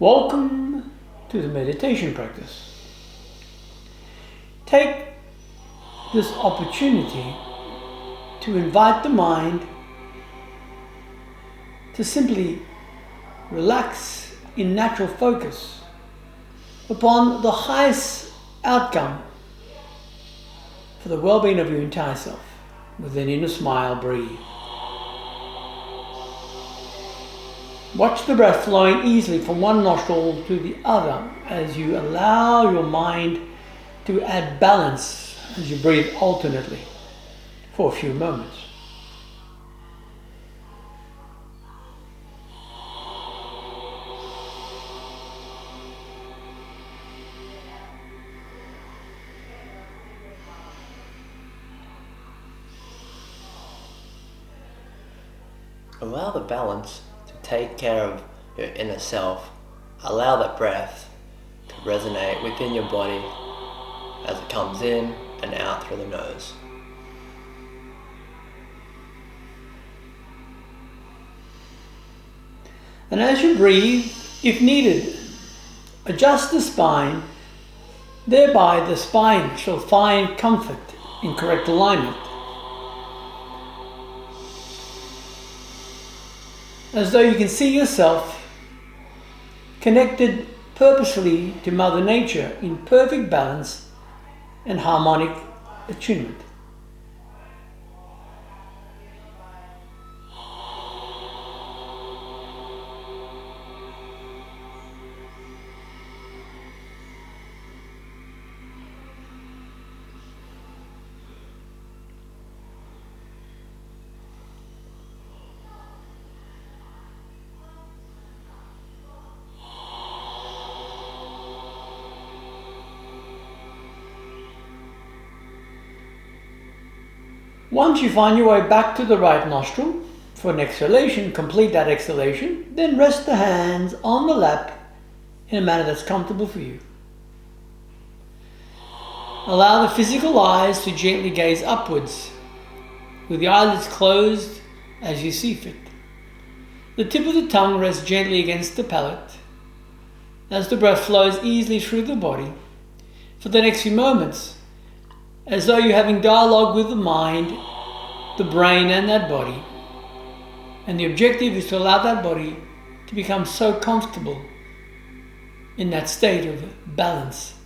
Welcome to the meditation practice. Take this opportunity to invite the mind to simply relax in natural focus upon the highest outcome for the well-being of your entire self. With an inner smile, breathe. Watch the breath flowing easily from one nostril to the other as you allow your mind to add balance as you breathe alternately for a few moments. Allow the balance to take care of your inner self. Allow that breath to resonate within your body as it comes in and out through the nose. And as you breathe, if needed, adjust the spine. Thereby the spine shall find comfort in correct alignment. As though you can see yourself connected purposefully to Mother Nature in perfect balance and harmonic attunement. Once you find your way back to the right nostril for an exhalation, complete that exhalation, then rest the hands on the lap in a manner that's comfortable for you. Allow the physical eyes to gently gaze upwards with the eyelids closed as you see fit. The tip of the tongue rests gently against the palate as the breath flows easily through the body. For the next few moments, as though you're having dialogue with the mind, the brain and that body. And the objective is to allow that body to become so comfortable in that state of balance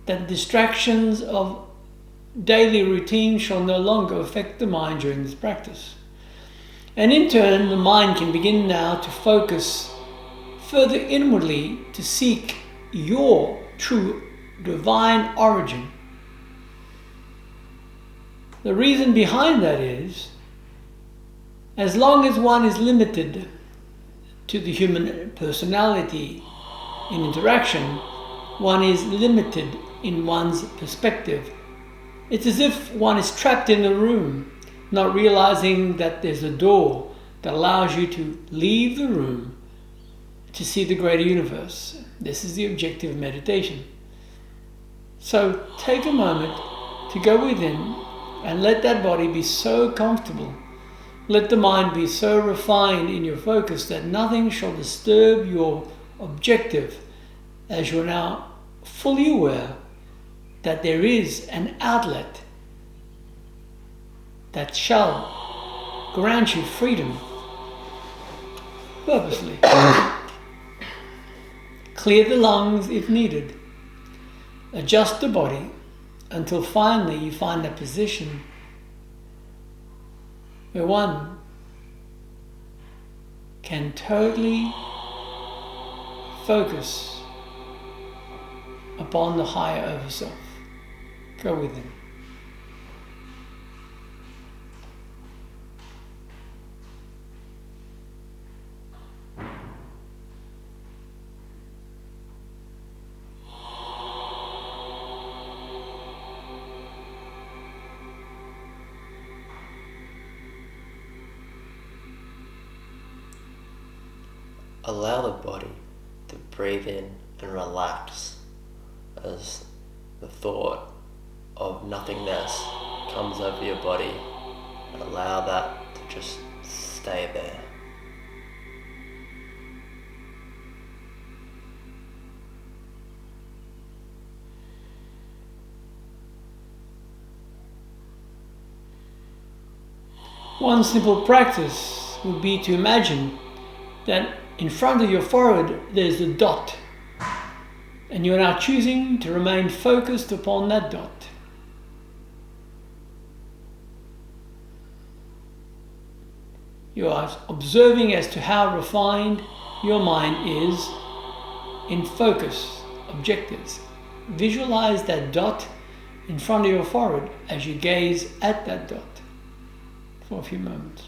that distractions of daily routine shall no longer affect the mind during this practice. And in turn, the mind can begin now to focus further inwardly to seek your true divine origin. The reason behind that is, as long as one is limited to the human personality in interaction, one is limited in one's perspective. It's as if one is trapped in a room, not realizing that there's a door that allows you to leave the room to see the greater universe. This is the objective of meditation. So take a moment to go within and let that body be so comfortable. Let the mind be so refined in your focus that nothing shall disturb your objective, as you're now fully aware that there is an outlet that shall grant you freedom purposely. Clear the lungs if needed. Adjust the body until finally you find a position where one can totally focus upon the higher overself. Go within. Allow the body to breathe in and relax as the thought of nothingness comes over your body, and allow that to just stay there. One simple practice would be to imagine that in front of your forehead there's a dot, and you are now choosing to remain focused upon that dot. You are observing as to how refined your mind is in focus objectives. Visualize that dot in front of your forehead as you gaze at that dot for a few moments.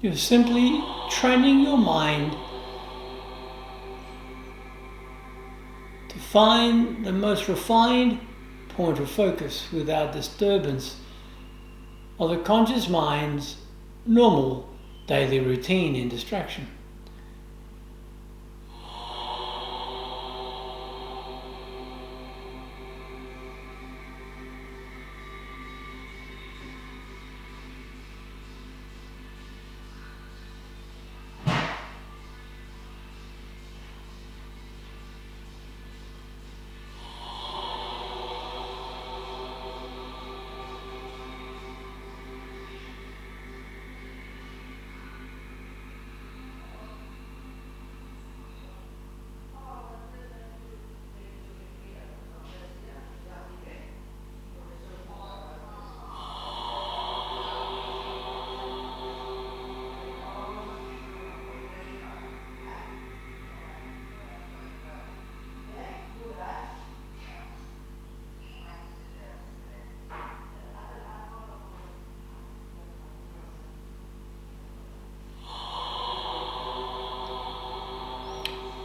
You're simply training your mind to find the most refined point of focus without disturbance of the conscious mind's normal daily routine and distraction.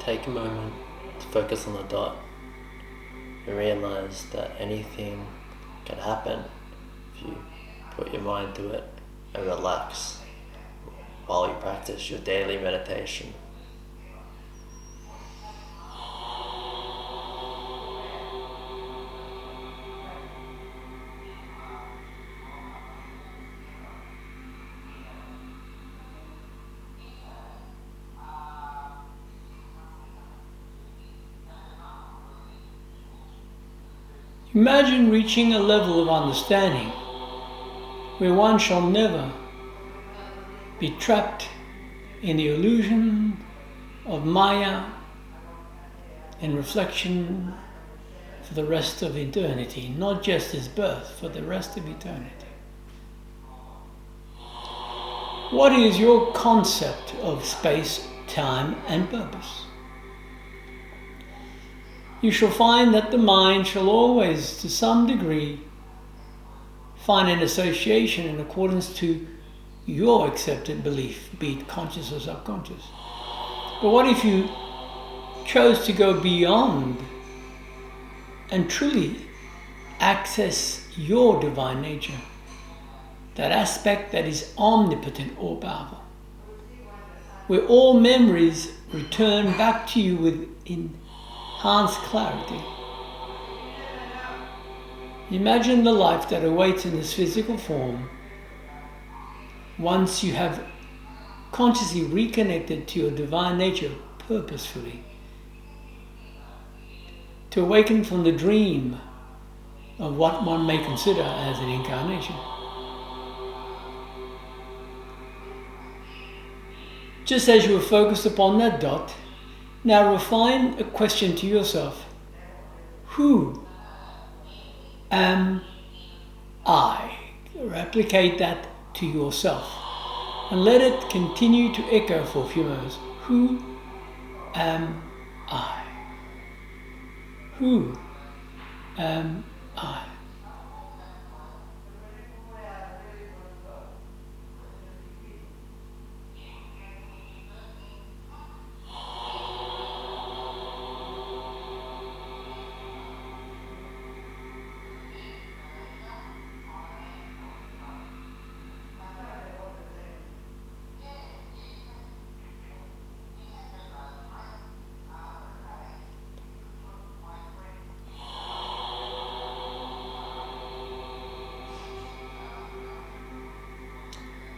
Take a moment to focus on the dot and realize that anything can happen if you put your mind to it and relax while you practice your daily meditation. Imagine reaching a level of understanding where one shall never be trapped in the illusion of Maya and reflection for the rest of eternity, not just as birth, for the rest of eternity. What is your concept of space, time, and purpose? You shall find that the mind shall always, to some degree, find an association in accordance to your accepted belief, be it conscious or subconscious. But what if you chose to go beyond and truly access your divine nature, that aspect that is omnipotent or powerful, where all memories return back to you with enhanced clarity? Imagine the life that awaits in this physical form once you have consciously reconnected to your divine nature purposefully, to awaken from the dream of what one may consider as an incarnation. Just as you were focused upon that dot, now refine a question to yourself. Who am I? Replicate that to yourself and let it continue to echo for a few moments. Who am I? Who am I?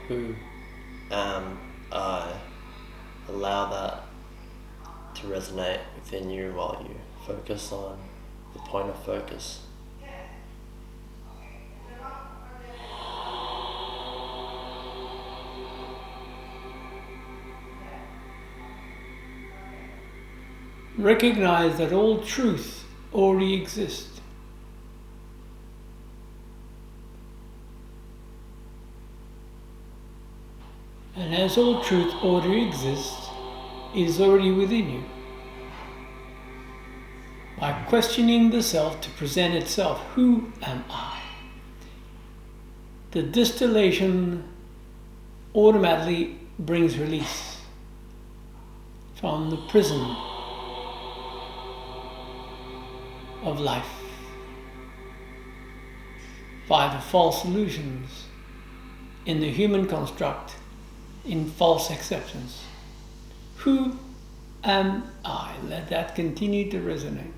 Who am I? Allow that to resonate within you while you focus on the point of focus. Recognize that all truth already exists. And as all truth already exists, it is already within you. By questioning the self to present itself, who am I? The distillation automatically brings release from the prison of life by the false illusions in the human construct, in false acceptance. Who am I? Let that continue to resonate.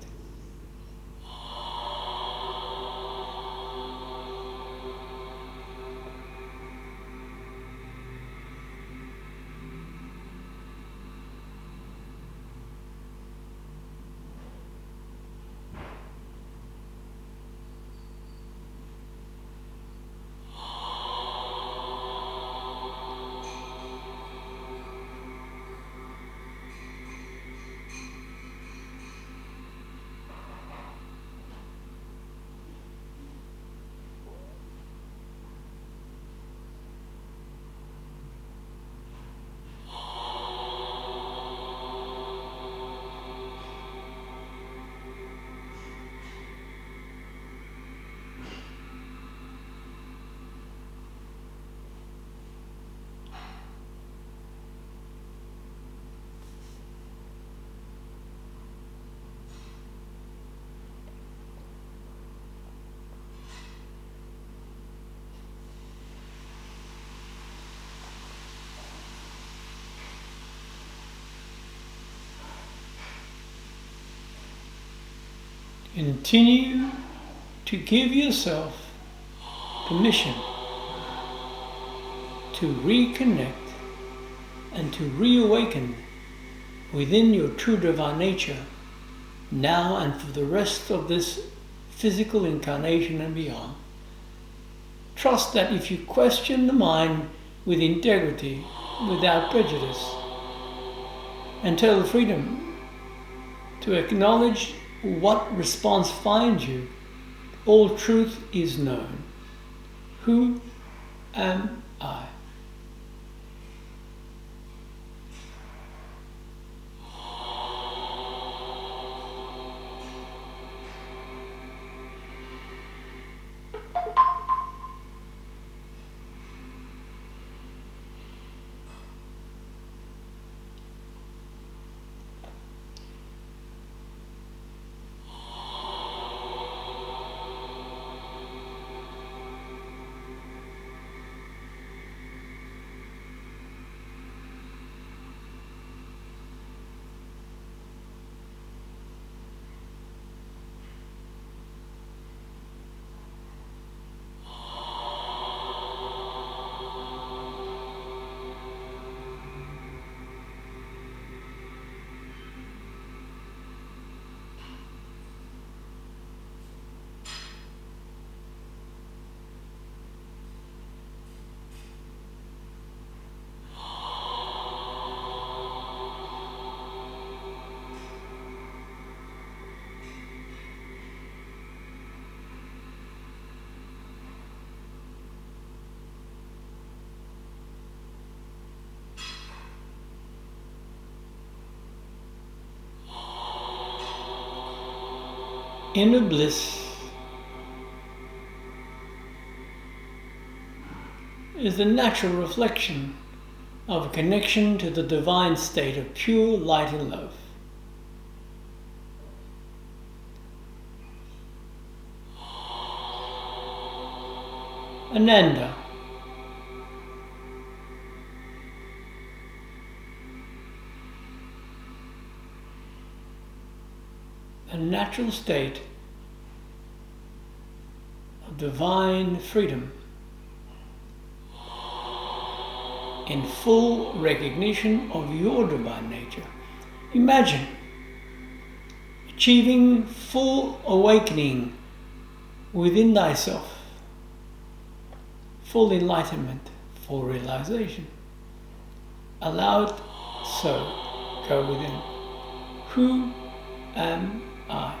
Continue to give yourself permission to reconnect and to reawaken within your true divine nature now and for the rest of this physical incarnation and beyond. Trust that if you question the mind with integrity, without prejudice, and total freedom to acknowledge what response finds you, all truth is known. Who am I? Inner bliss is the natural reflection of a connection to the divine state of pure light and love. Ananda, a natural state of divine freedom in full recognition of your divine nature. Imagine achieving full awakening within thyself, full enlightenment, full realization. Allow it so, go within. Who am I?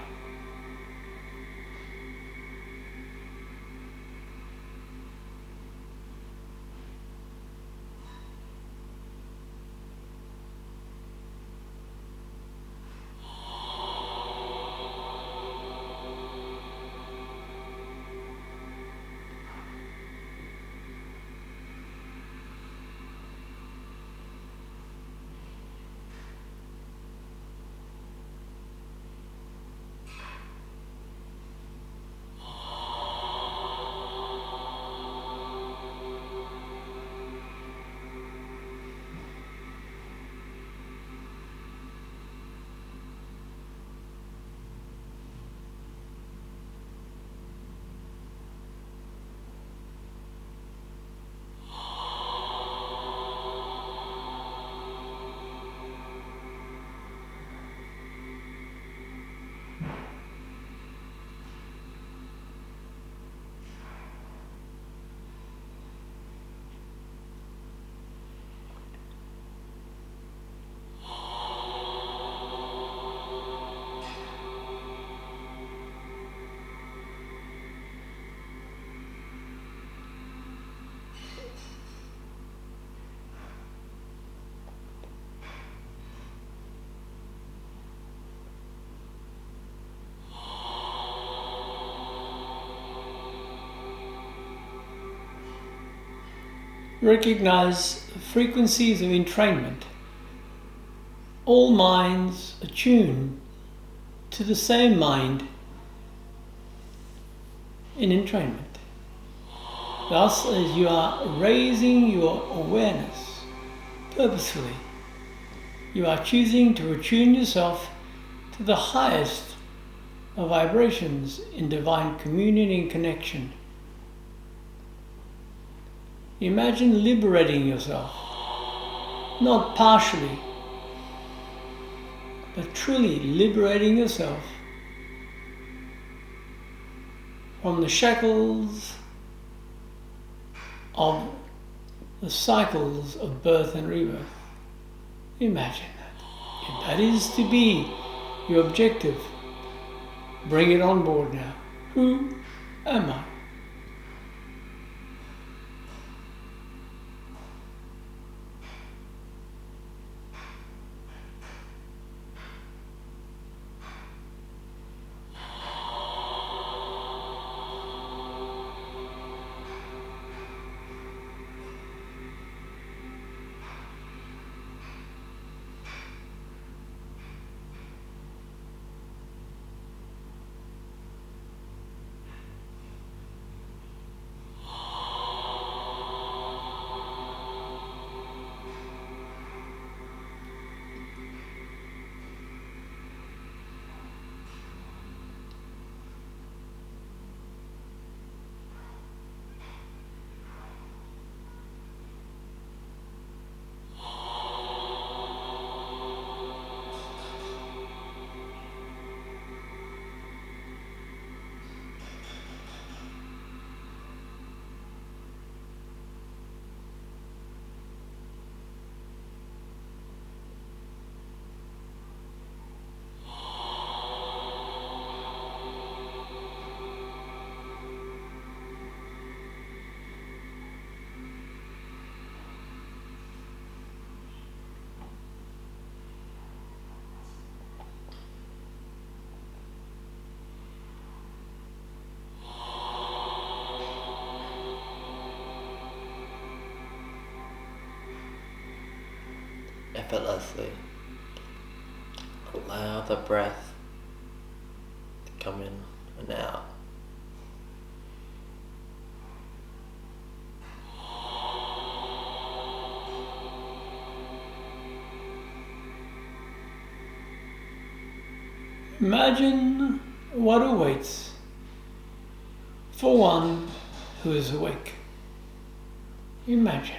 Recognize frequencies of entrainment. All minds attune to the same mind in entrainment. Thus, as you are raising your awareness purposefully, you are choosing to attune yourself to the highest of vibrations in divine communion and connection. Imagine liberating yourself, not partially, but truly liberating yourself from the shackles of the cycles of birth and rebirth. Imagine that. If that is to be your objective, bring it on board now. Who am I? effortlessly. Allow the breath to come in and out. Imagine what awaits for one who is awake. Imagine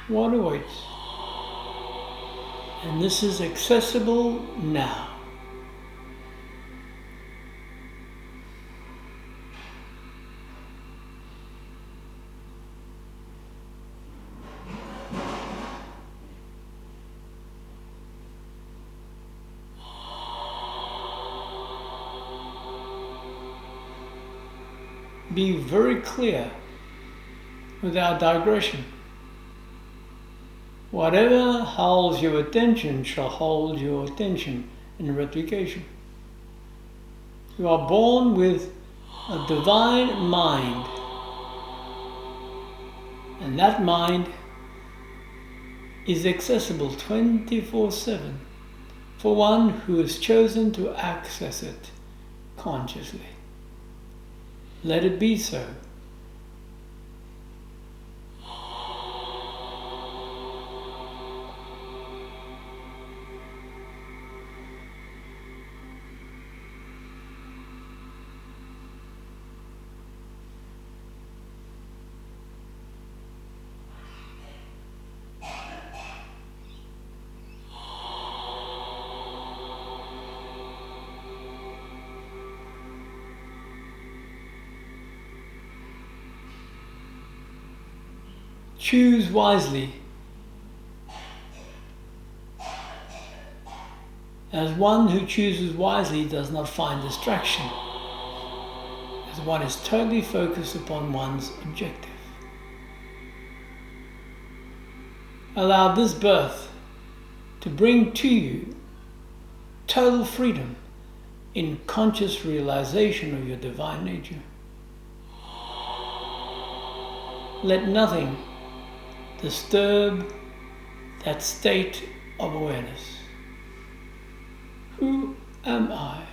what awaits. And this is accessible now. Be very clear without digression. Whatever holds your attention shall hold your attention in replication. You are born with a divine mind, and that mind is accessible 24/7 for one who has chosen to access it consciously. Let it be so. Choose wisely. As one who chooses wisely does not find distraction, as one is totally focused upon one's objective. Allow this birth to bring to you total freedom in conscious realization of your divine nature. Let nothing disturb that state of awareness. Who am I?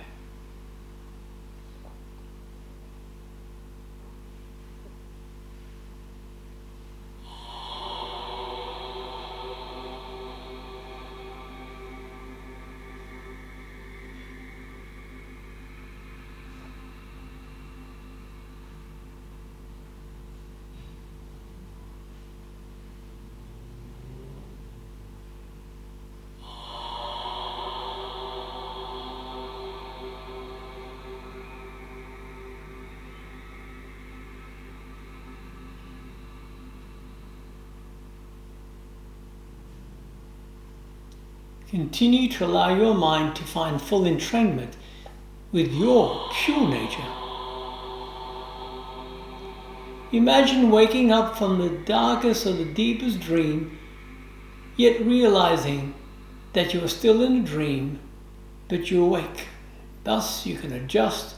Continue to allow your mind to find full entrainment with your pure nature. Imagine waking up from the darkest or the deepest dream, yet realizing that you are still in a dream, but you're awake. Thus you can adjust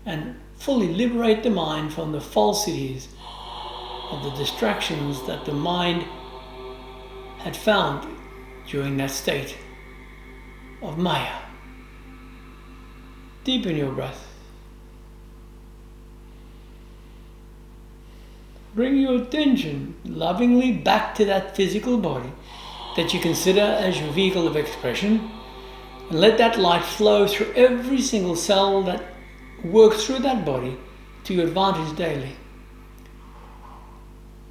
and fully liberate the mind from the falsities of the distractions that the mind had found during that state of Maya. Deepen your breath. Bring your attention lovingly back to that physical body that you consider as your vehicle of expression, and let that light flow through every single cell that works through that body to your advantage daily.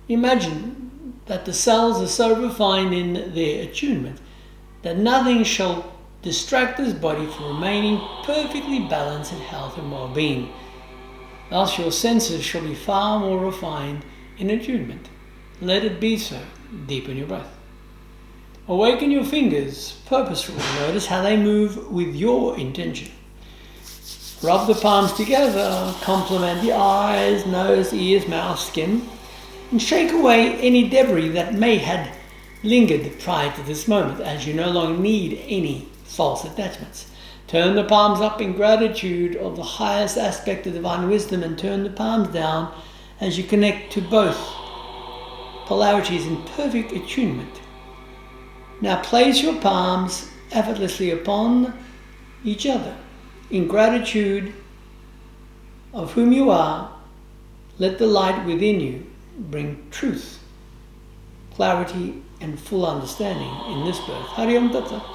Imagine that the cells are so refined in their attunement that nothing shall distract this body from remaining perfectly balanced in health and well-being. Thus your senses shall be far more refined in attunement. Let it be so. Deepen your breath. Awaken your fingers purposefully. Notice how they move with your intention. Rub the palms together. Complement the eyes, nose, ears, mouth, skin, and shake away any debris that may have lingered prior to this moment, as you no longer need any false attachments. Turn the palms up in gratitude of the highest aspect of divine wisdom, and turn the palms down as you connect to both polarities in perfect attunement. Now place your palms effortlessly upon each other. In gratitude of whom you are, let the light within you bring truth, clarity, and full understanding in this birth. Hari Om Tat Sat.